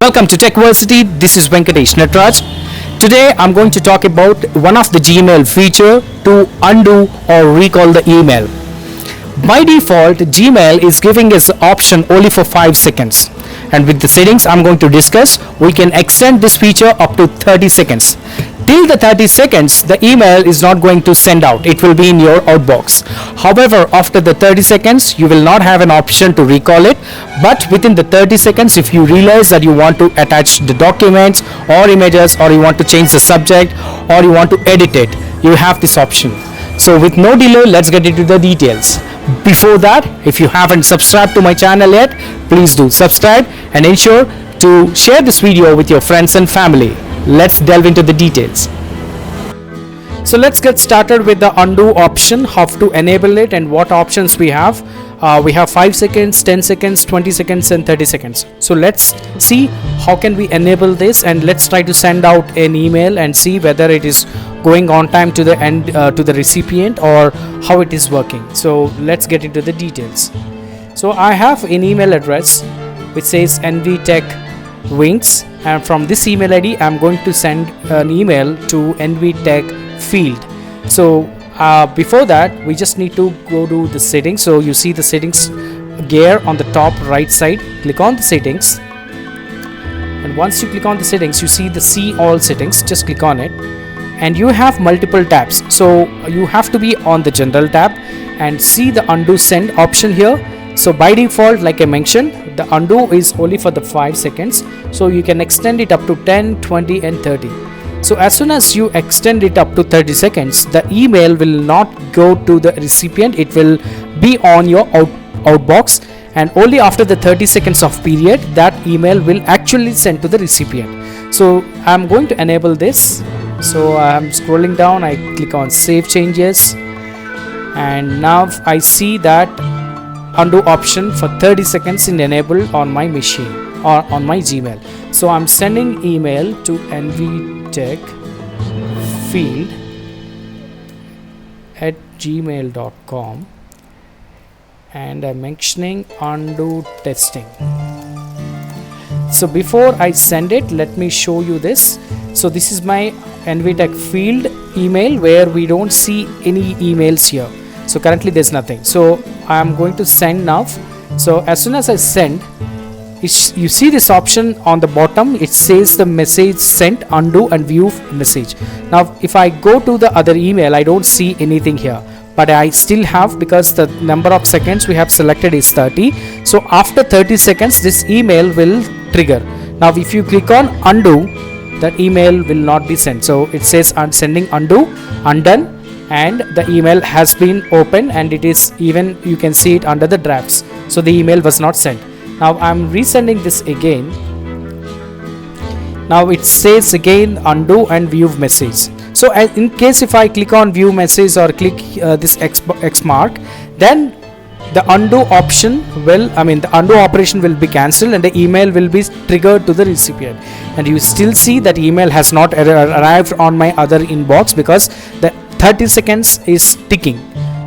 Welcome to Tecversity. This is Venkatesh Natraj. Today I'm going to talk about one of the Gmail feature to undo or recall the email. By default, Gmail is giving us the option only for 5 seconds. And with the settings I'm going to discuss, we can extend this feature up to 30 seconds. Till the 30 seconds, the email is not going to send out. It will be in your outbox. However, after the 30 seconds, you will not have an option to recall it. But within the 30 seconds, if you realize that you want to attach the documents or images, or you want to change the subject, or you want to edit it, you have this option. So with no delay, let's get into the details. Before that, if you haven't subscribed to my channel yet, please do subscribe and ensure to share this video with your friends and family. Let's delve into the details. So let's get started with the undo option, how to enable it and what options we have. We have 5 seconds, 10 seconds, 20 seconds and 30 seconds. So let's see how can we enable this, and let's try to send out an email and see whether it is going on time to the end to the recipient, or how it is working. So let's get into the details. So I have an email address which says nvtechwings, and from this email ID I'm going to send an email to nvtechfield. So before that, we just need to go to the settings. So you see the settings gear on the top right side. Click on the settings, and once you click on the settings, you see the see all settings. Just click on it, and you have multiple tabs. So you have to be on the general tab and see the undo send option here. So by default, like I mentioned, the undo is only for the 5 seconds. So you can extend it up to 10, 20 and 30. So as soon as you extend it up to 30 seconds, the email will not go to the recipient. It will be on your outbox, and only after the 30 seconds of period, that email will actually send to the recipient. So I'm going to enable this. So I'm scrolling down, I click on save changes, and now I see that undo option for 30 seconds is enabled on my machine or on my Gmail. So I'm sending email to nvtechfield@gmail.com, and I'm mentioning undo testing. So before I send it, let me show you this. So this is my nvtechfield email where we don't see any emails here. So currently there's nothing. So I'm going to send now. So as soon as I send, you see this option on the bottom. It says the message sent, undo and view message. Now if I go to the other email, I don't see anything here, but I still have, because the number of seconds we have selected is 30. So after 30 seconds, this email will trigger. Now if you click on undo, that email will not be sent. So it says I'm sending undo, undone, and the email has been opened, and it is even, you can see it under the drafts. So the email was not sent. Now I'm resending this again. Now it says again undo and view message. So in case if I click on view message or click this X mark, then the undo option will, the undo operation will be cancelled, and the email will be triggered to the recipient. And you still see that email has not arrived on my other inbox because the 30 seconds is ticking.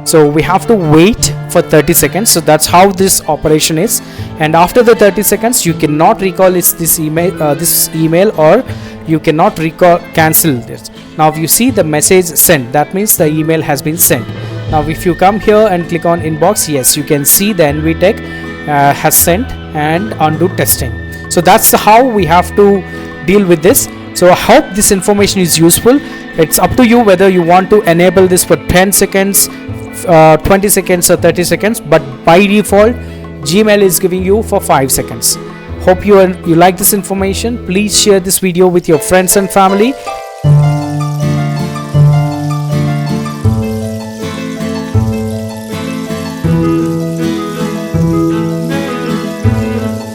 So we have to wait for 30 seconds. So that's how this operation is. And after the 30 seconds, you cannot recall this email, or you cannot cancel this. Now if you see the message sent, that means the email has been sent. Now if you come here and click on inbox, yes, you can see the nvtech has sent and undo testing. So that's how we have to deal with this. So I hope this information is useful. It's up to you whether you want to enable this for 10 seconds, 20 seconds or 30 seconds, but by default Gmail is giving you for 5 seconds. Hope you like this information. Please share this video with your friends and family.